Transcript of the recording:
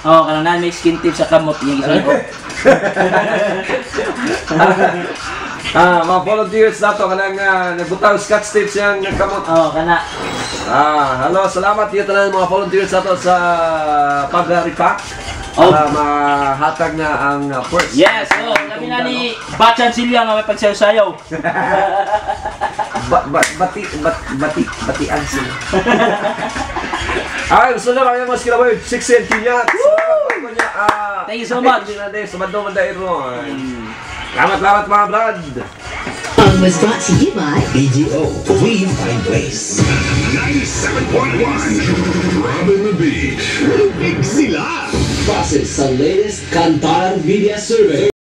Oh, kanang may skin tip sa kamot yung isa ko. Mga volunteers na to kanang nagbutang scotch tips yan ng kamot. Oh, kana. Hello, salamat dito na mga volunteers na to sa pag-repack. Para mahatag na ang first. Yes, kami na ni Bachan Silya nga may pagsayaw-sayaw. Batian sila. Ay, gusto na kami mas kilaway 6 cm. Thank you so much. Sumado man dahil ron. Salamat mga brad. Was brought to you by BGO. We find ways. 97.1 Robin the Beach. Big sila! Process sa latest Kantar Media Survey.